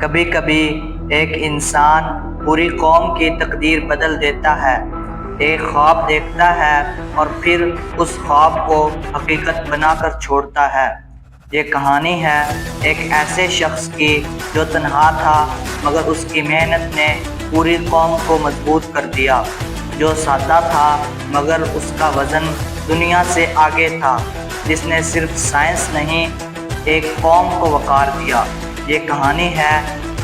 کبھی کبھی ایک انسان پوری قوم کی تقدیر بدل دیتا ہے۔ ایک خواب دیکھتا ہے اور پھر اس خواب کو حقیقت بنا کر چھوڑتا ہے۔ یہ کہانی ہے ایک ایسے شخص کی جو تنہا تھا مگر اس کی محنت نے پوری قوم کو مضبوط کر دیا، جو سادہ تھا مگر اس کا وژن دنیا سے آگے تھا، جس نے صرف سائنس نہیں ایک قوم کو وقار دیا۔ یہ کہانی ہے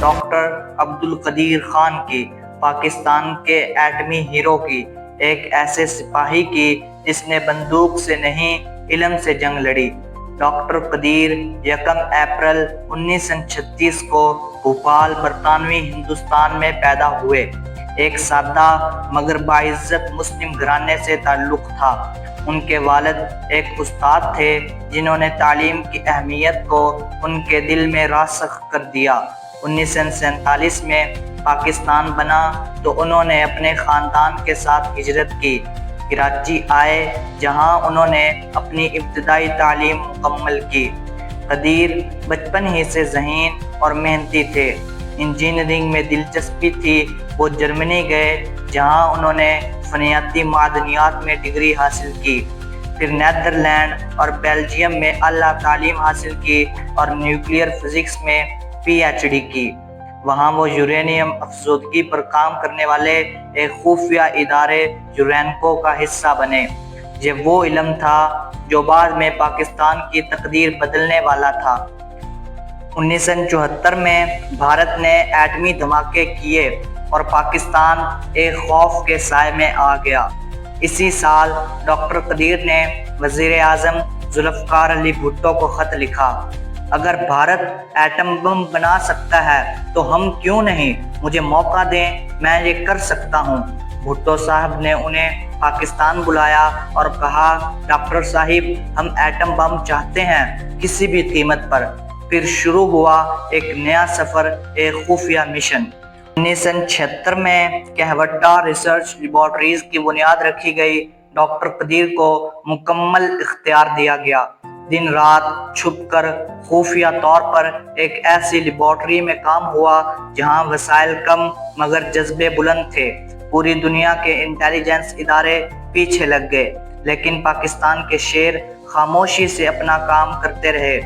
ڈاکٹر عبدالقدیر خان کی، پاکستان کے ایٹمی ہیرو کی، ایک ایسے سپاہی کی جس نے بندوق سے نہیں علم سے جنگ لڑی۔ ڈاکٹر قدیر 1 اپریل 1936 کو بھوپال، برطانوی ہندوستان میں پیدا ہوئے۔ ایک سادہ مگر باعزت مسلم گھرانے سے تعلق تھا۔ ان کے والد ایک استاد تھے جنہوں نے تعلیم کی اہمیت کو ان کے دل میں راسخ کر دیا۔ 1947 میں پاکستان بنا تو انہوں نے اپنے خاندان کے ساتھ ہجرت کی۔ کراچی آئے جہاں انہوں نے اپنی ابتدائی تعلیم مکمل کی۔ قدیر بچپن ہی سے ذہین اور محنتی تھے۔ انجینئرنگ میں دلچسپی تھی۔ وہ جرمنی گئے جہاں انہوں نے فنیاتی معدنیات میں ڈگری حاصل کی، پھر نیدرلینڈ اور بیلجیم میں اعلیٰ تعلیم حاصل کی اور نیوکلیئر فزکس میں پی ایچ ڈی کی۔ وہاں وہ یورینیم افزودگی پر کام کرنے والے ایک خفیہ ادارے یورینکو کا حصہ بنے۔ یہ وہ علم تھا جو بعد میں پاکستان کی تقدیر بدلنے والا تھا۔ 1974 میں بھارت نے ایٹمی دھماکے کیے اور پاکستان ایک خوف کے سائے میں آ گیا۔ اسی سال ڈاکٹر قدیر نے وزیر اعظم ذوالفقار علی بھٹو کو خط لکھا، اگر بھارت ایٹم بم بنا سکتا ہے تو ہم کیوں نہیں؟ مجھے موقع دیں، میں یہ کر سکتا ہوں۔ بھٹو صاحب نے انہیں پاکستان بلایا اور کہا، ڈاکٹر صاحب ہم ایٹم بم چاہتے ہیں کسی بھی قیمت پر۔ پھر شروع ہوا ایک نیا سفر، ایک خفیہ مشن۔ 1976 میں کہوٹہ ریسرچ لیبارٹریز کی بنیاد رکھی گئی۔ ڈاکٹر قدیر کو مکمل اختیار دیا گیا۔ دن رات چھپ کر خفیہ طور پر ایک ایسی لیبارٹری میں کام ہوا جہاں وسائل کم مگر جذبے بلند تھے۔ پوری دنیا کے انٹیلیجنس ادارے پیچھے لگ گئے، لیکن پاکستان کے شیر خاموشی سے اپنا کام کرتے رہے۔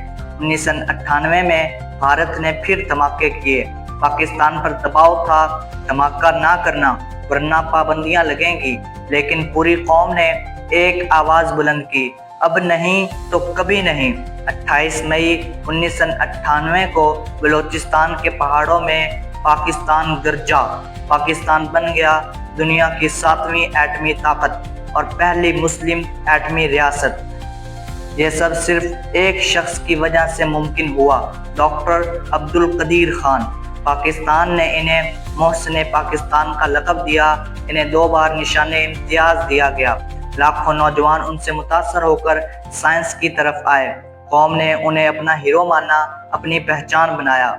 1998 میں بھارت نے پھر دھماکے کیے۔ پاکستان پر دباؤ تھا دھماکہ نہ کرنا ورنہ پابندیاں لگیں گی، لیکن پوری قوم نے ایک آواز بلند کی، اب نہیں تو کبھی نہیں۔ 28 مئی 1998 کو بلوچستان کے پہاڑوں میں پاکستان گرجا۔ پاکستان بن گیا دنیا کی 7ویں ایٹمی طاقت اور پہلی مسلم ایٹمی ریاست۔ یہ سب صرف ایک شخص کی وجہ سے ممکن ہوا، ڈاکٹر عبدالقدیر خان۔ پاکستان نے انہیں محسن پاکستان کا لقب دیا۔ انہیں 2 بار نشان امتیاز دیا گیا۔ لاکھوں نوجوان ان سے متاثر ہو کر سائنس کی طرف آئے۔ قوم نے انہیں اپنا ہیرو مانا، اپنی پہچان بنایا۔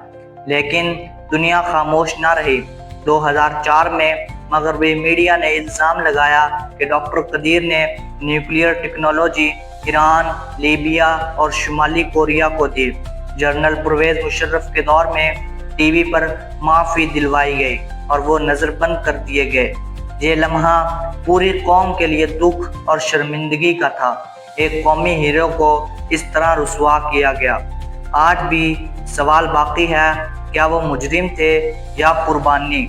لیکن دنیا خاموش نہ رہی۔ 2004 میں مغربی میڈیا نے الزام لگایا کہ ڈاکٹر قدیر نے نیوکلیئر ٹیکنالوجی ایران، لیبیا اور شمالی کوریا کو دی۔ جنرل پرویز مشرف کے دور میں ٹی وی پر معافی دلوائی گئی اور وہ نظر بند کر دیے گئے۔ یہ لمحہ پوری قوم کے لیے دکھ اور شرمندگی کا تھا۔ ایک قومی ہیرو کو اس طرح رسوا کیا گیا۔ آج بھی سوال باقی ہے، کیا وہ مجرم تھے یا قربانی؟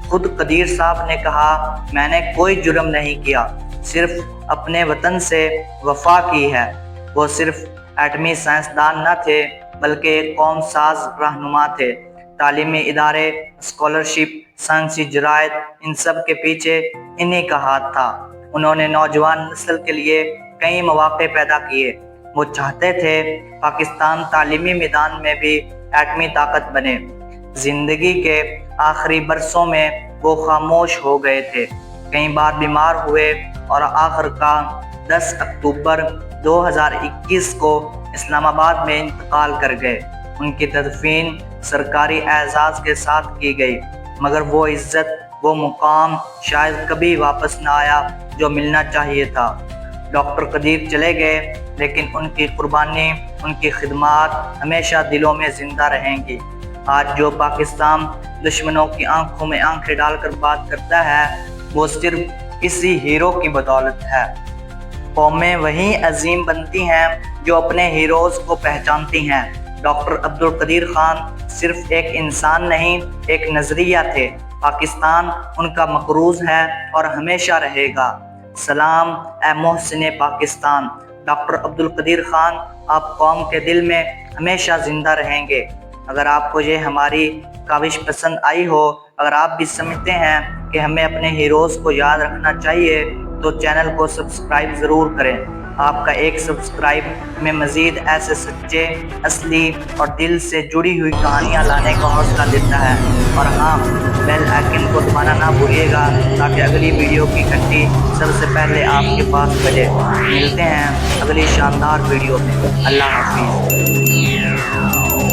خود قدیر صاحب نے کہا، میں نے کوئی جرم نہیں کیا، صرف اپنے وطن سے وفا کی ہے۔ وہ صرف ایٹمی سائنسدان نہ تھے بلکہ ایک قوم ساز رہنما تھے۔ تعلیمی ادارے، اسکالرشپ، سائنسی جرائد، ان سب کے پیچھے انہی کا ہاتھ تھا۔ انہوں نے نوجوان نسل کے لیے کئی مواقع پیدا کیے۔ وہ چاہتے تھے پاکستان تعلیمی میدان میں بھی ایٹمی طاقت بنے۔ زندگی کے آخری برسوں میں وہ خاموش ہو گئے تھے، کئی بار بیمار ہوئے اور آخرکار 10 اکتوبر 2021 کو اسلام آباد میں انتقال کر گئے۔ ان کی تدفین سرکاری اعزاز کے ساتھ کی گئی، مگر وہ عزت، وہ مقام شاید کبھی واپس نہ آیا جو ملنا چاہیے تھا۔ ڈاکٹر قدیر چلے گئے، لیکن ان کی قربانی، ان کی خدمات ہمیشہ دلوں میں زندہ رہیں گی۔ آج جو پاکستان دشمنوں کی آنکھوں میں آنکھیں ڈال کر بات کرتا ہے وہ صرف اسی ہیرو کی بدولت ہے۔ قومیں وہی عظیم بنتی ہیں جو اپنے ہیروز کو پہچانتی ہیں۔ ڈاکٹر عبدالقدیر خان صرف ایک انسان نہیں، ایک نظریہ تھے۔ پاکستان ان کا مقروض ہے اور ہمیشہ رہے گا۔ سلام اے محسن پاکستان۔ ڈاکٹر عبدالقدیر خان آپ قوم کے دل میں ہمیشہ زندہ رہیں گے۔ اگر آپ کو یہ ہماری کاوش پسند آئی ہو، اگر آپ بھی سمجھتے ہیں کہ ہمیں اپنے ہیروز کو یاد رکھنا چاہیے تو چینل کو سبسکرائب ضرور کریں۔ آپ کا ایک سبسکرائب ہمیں مزید ایسے سچے، اصلی اور دل سے جڑی ہوئی کہانیاں لانے کا حوصلہ دیتا ہے۔ اور ہاں، بیل آئیکن کو دبانا نہ بھولیے گا تاکہ اگلی ویڈیو کی گھنٹی سب سے پہلے آپ کے پاس بجے۔ ملتے ہیں اگلی شاندار ویڈیو میں۔ اللہ حافظ۔